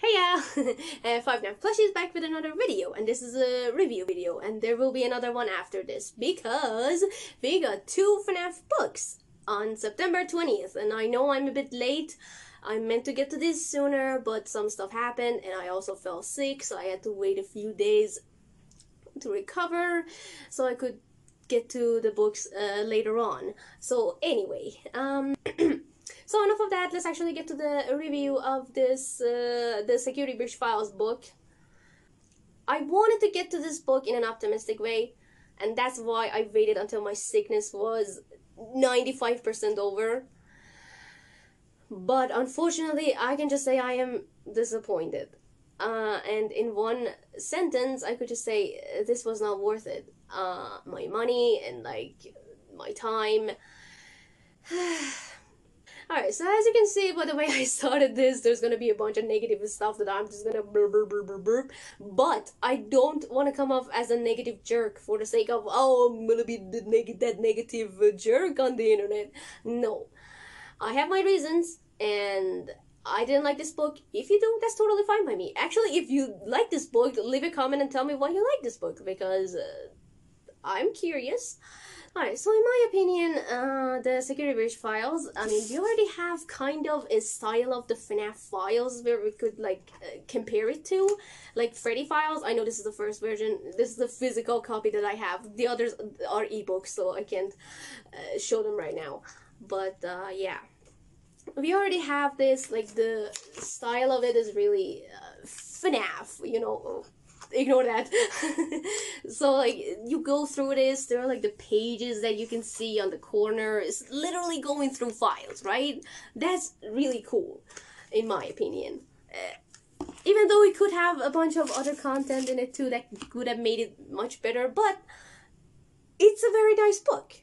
Hey Fnaf Plush is back with another video, and this is a review video, and there will be another one after this because we got 2 Fnaf books on September 20th, and I know I'm a bit late. I meant to get to this sooner, but some stuff happened, and I also fell sick, so I had to wait a few days to recover, so I could get to the books later on. So anyway, So enough of that, let's actually get to the review of this, the Security Breach Files book. I wanted to get to this book in an optimistic way, and that's why I waited until my sickness was 95% over. But unfortunately, I can just say I am disappointed. And in one sentence, I could just say this was not worth it. My money and like my time. Alright, so as you can see by the way I started this, there's gonna be a bunch of negative stuff that I'm just gonna burp. But I don't want to come off as a negative jerk for the sake of, oh, I'm gonna be that negative jerk on the internet. No. I have my reasons, and I didn't like this book. If you do, that's totally fine by me. Actually, if you like this book, leave a comment and tell me why you like this book, because I'm curious. Alright, so in my opinion, the Security Breach Files, I mean, we already have kind of a style of the Fnaf files where we could, like, compare it to. Like, Freddy Files, I know this is the first version, this is the physical copy that I have. The others are ebooks, so I can't show them right now. But, yeah. We already have this, like, the style of it is really Fnaf, you know. Ignore that. So like you go through this, there are like the pages that you can see on the corner. It's literally going through files, right? That's really cool in my opinion. Even though we could have a bunch of other content in it too that could have made it much better, but it's a very nice book,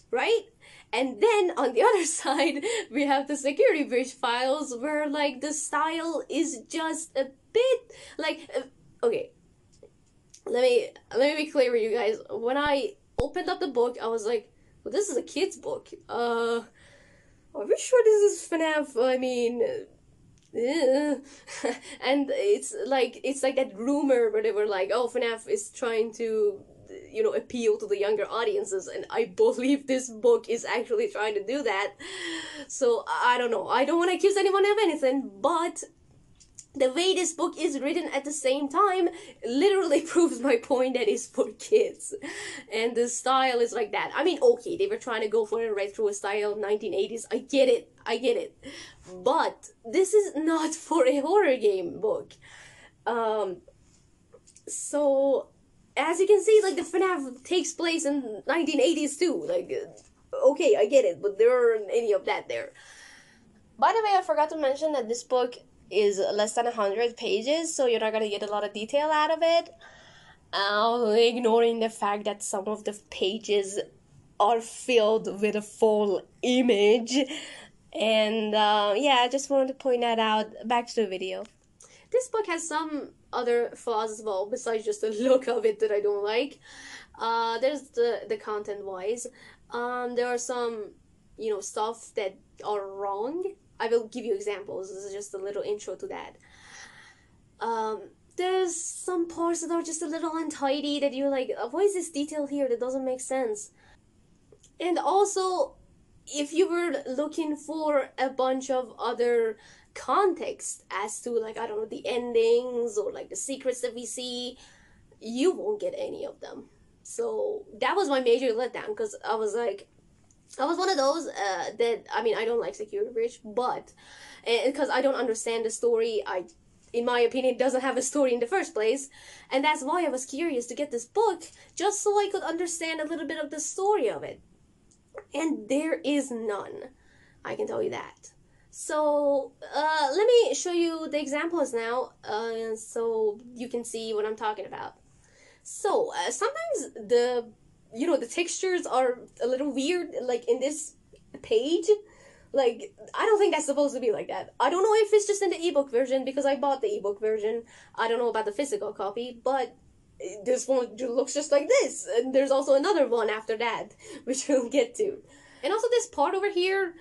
right? And then on the other side we have the Security Breach Files where like the style is just a bit like okay. Let me be clear with you guys. When I opened up the book, I was like, well, this is a kid's book. Are we sure this is FNAF? I mean, and it's like that rumor where they were like, oh, FNAF is trying to, you know, appeal to the younger audiences, and I believe this book is actually trying to do that. So, I don't know. I don't want to accuse anyone of anything, but the way this book is written at the same time literally proves my point that it's for kids. And the style is like that. I mean, okay, they were trying to go for a retro style 1980s. I get it. But this is not for a horror game book. So, as you can see, like, the FNAF takes place in 1980s too. Like, okay, I get it, but there aren't any of that there. By the way, I forgot to mention that this book is less than 100 pages, so you're not gonna get a lot of detail out of it. Ignoring the fact that some of the pages are filled with a full image. And yeah, I just wanted to point that out. Back to the video. This book has some other flaws as well, besides just the look of it that I don't like. There's the content-wise. There are some, you know, stuff that are wrong. I will give you examples. This is just a little intro to that. There's some parts that are just a little untidy that you're like, why is this detail here? That doesn't make sense. And also, if you were looking for a bunch of other context as to, like, I don't know, the endings or like the secrets that we see, you won't get any of them. So that was my major letdown, because I was like, I was one of those that, I mean, I don't like Security Breach, but because I don't understand the story, in my opinion, doesn't have a story in the first place, and that's why I was curious to get this book, just so I could understand a little bit of the story of it. And there is none, I can tell you that. So, let me show you the examples now, so you can see what I'm talking about. So, sometimes the textures are a little weird, like in this page. Like, I don't think that's supposed to be like that. I don't know if it's just in the ebook version, because I bought the ebook version. I don't know about the physical copy, but this one looks just like this. And there's also another one after that, which we'll get to. And also this part over here,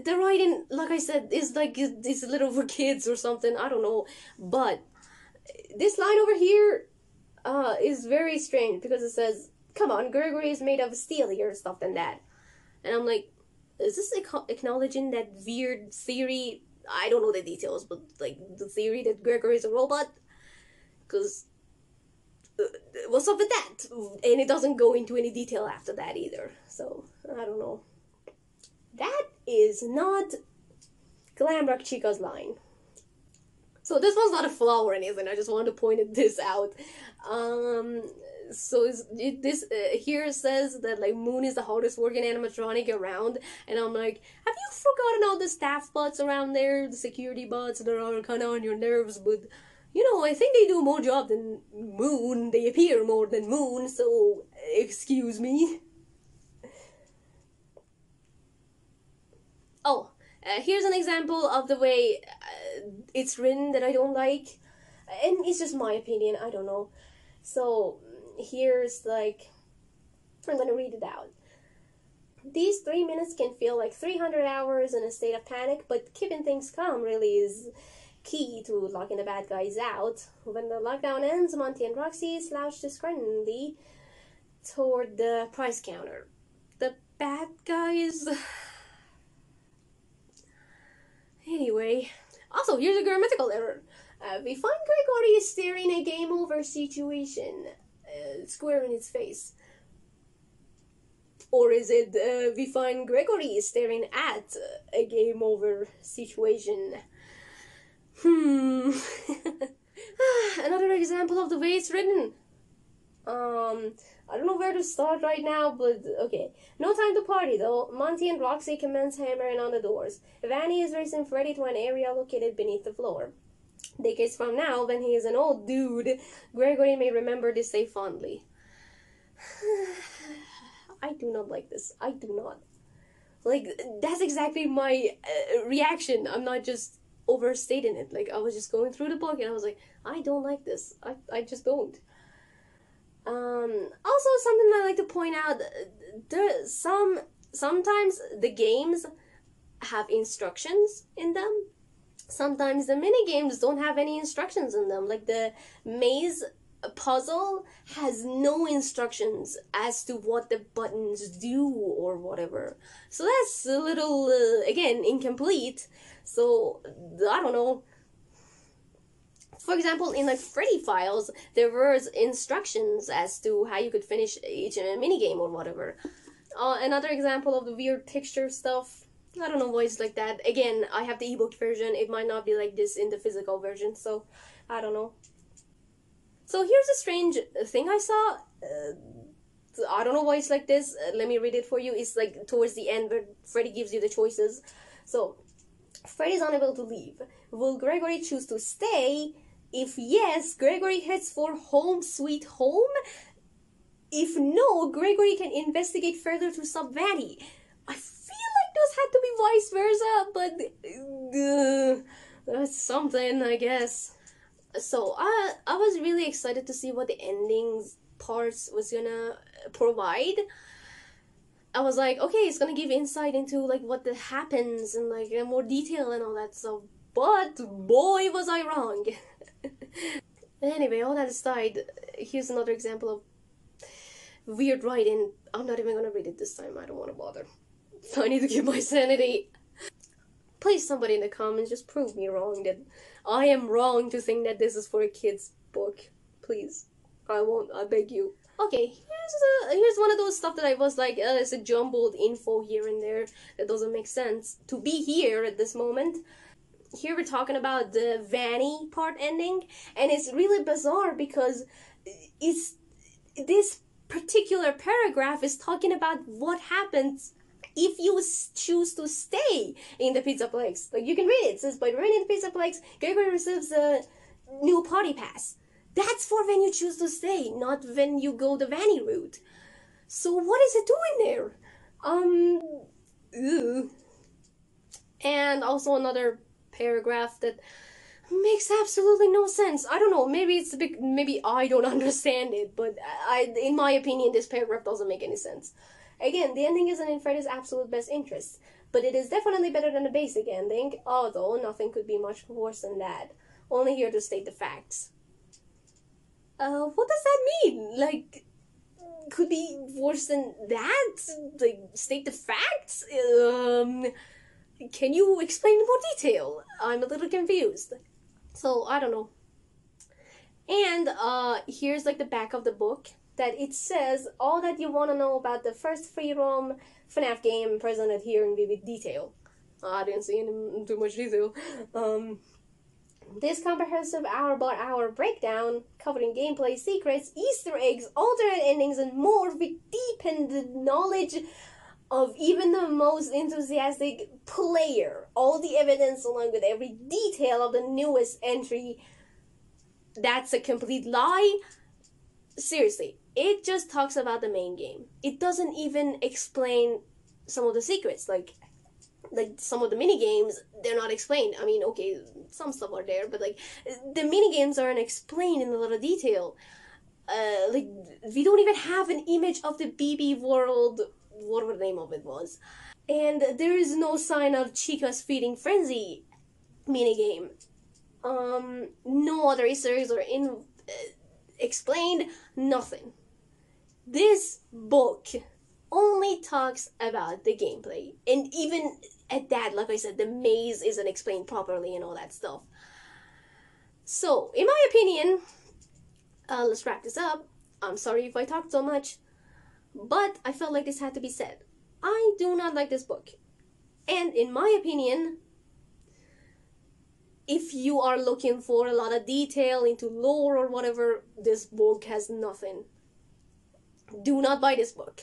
the writing, like I said, is like it's a little for kids or something. I don't know, but this line over here is very strange because it says, "Come on, Gregory is made of steelier stuff than that," and I'm like, is this acknowledging that weird theory? I don't know the details, but like the theory that Gregory is a robot, because what's up with that? And it doesn't go into any detail after that either. So I don't know. That is not Glamrock Chica's line. So this was not a flaw or anything. I just wanted to point this out. So this here says that like Moon is the hardest working animatronic around, and I'm like, have you forgotten all the staff bots around there, the security bots that are kind of on your nerves? But you know, I think they do more job than Moon. They appear more than Moon. So excuse me. Oh, here's an example of the way it's written that I don't like, and it's just my opinion. I don't know. So here's like, I'm gonna read it out. These 3 minutes can feel like 300 hours in a state of panic, but keeping things calm really is key to locking the bad guys out. When the lockdown ends, Monty and Roxy slouch discreetly toward the price counter. The bad guys... Anyway, also here's a grammatical error. We find Gregory staring a game over situation, square in its face. Or is it we find Gregory staring at a game over situation? Another example of the way it's written. I don't know where to start right now, but okay. No time to party, though. Monty and Roxy commence hammering on the doors. Vanny is racing Freddy to an area located beneath the floor. Decades from now, when he is an old dude, Gregory may remember this day fondly. I do not like this. I do not. Like, that's exactly my reaction. I'm not just overstating it. Like, I was just going through the book and I was like, I don't like this. I just don't. Also, something I like to point out, sometimes the games have instructions in them. Sometimes the mini games don't have any instructions in them. Like the maze puzzle has no instructions as to what the buttons do or whatever. So that's a little, again, incomplete. So, I don't know. For example, in like Freddy Files, there were instructions as to how you could finish each minigame or whatever. Another example of the weird texture stuff, I don't know why it's like that. Again, I have the ebook version. It might not be like this in the physical version, so I don't know. So here's a strange thing I saw. I don't know why it's like this. Let me read it for you. It's like towards the end where Freddy gives you the choices. So, Freddy's unable to leave. Will Gregory choose to stay? If yes, Gregory heads for home sweet home. If no, Gregory can investigate further to stop Vanny. I feel like those had to be vice versa, but that's something, I guess. So I was really excited to see what the endings parts was gonna provide. I was like, okay, it's gonna give insight into like what happens and like more detail and all that stuff. But boy, was I wrong. Anyway, all that aside, here's another example of weird writing. I'm not even gonna read it this time. I don't want to bother. I need to keep my sanity. Please, somebody in the comments, just prove me wrong that I am wrong to think that this is for a kid's book. Please, I won't. I beg you. Okay, here's one of those stuff that I was like, there's a jumbled info here and there that doesn't make sense to be here at this moment. Here we're talking about the Vanny part ending, and it's really bizarre because it's this particular paragraph is talking about what happens if you choose to stay in the Pizzaplex. Like, you can read it. It says, by remaining in the Pizzaplex, Gregory receives a new party pass. That's for when you choose to stay, not when you go the Vanny route. So what is it doing there? And also another paragraph that makes absolutely no sense. I don't know, maybe it's a bit, maybe I don't understand it, but in my opinion, this paragraph doesn't make any sense. Again, the ending isn't in Freddy's absolute best interest, but it is definitely better than the basic ending, although nothing could be much worse than that. Only here to state the facts. What does that mean? Like, could be worse than that? Like, state the facts? Can you explain in more detail? I'm a little confused. So, I don't know. And, here's, like, the back of the book, that it says all that you want to know about the first free roam Fnaf game presented here in vivid detail. I didn't see in too much detail. This comprehensive hour-by-hour breakdown, covering gameplay, secrets, Easter eggs, alternate endings, and more, with deepened knowledge of even the most enthusiastic player. All the evidence along with every detail of the newest entry. That's a complete lie. Seriously, it just talks about the main game. It doesn't even explain some of the secrets, like some of the mini games, they're not explained. I mean, okay, some stuff are there, but like the mini games aren't explained in a lot of detail. Like we don't even have an image of the BB world, whatever the name of it was, and there is no sign of Chica's feeding frenzy mini game. No other Easter eggs are explained. Nothing. This book only talks about the gameplay, and even at that, like I said, the maze isn't explained properly and all that stuff. So, in my opinion, let's wrap this up. I'm sorry if I talked so much, but I felt like this had to be said. I do not like this book, and in my opinion, if you are looking for a lot of detail into lore or whatever, this book has nothing. Do not buy this book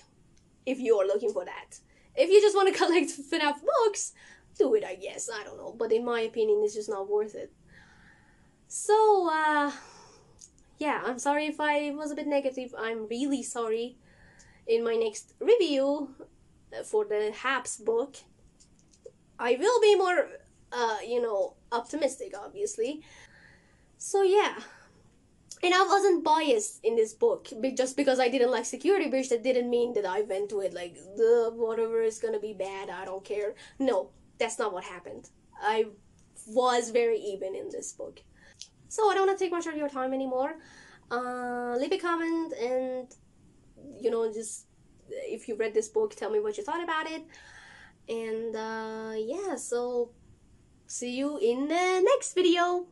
if you are looking for that. If you just want to collect FNAF books, do it, I guess. I don't know. But in my opinion, it's just not worth it. So, yeah, I'm sorry if I was a bit negative. I'm really sorry. In my next review for the Haps book, I will be more, optimistic, obviously. So, yeah. And I wasn't biased in this book, just because I didn't like Security Breach, that didn't mean that I went to it like, whatever is gonna be bad, I don't care. No, that's not what happened. I was very even in this book. So I don't want to take much of your time anymore. Leave a comment and, just, if you read this book, tell me what you thought about it. And, yeah, so, see you in the next video.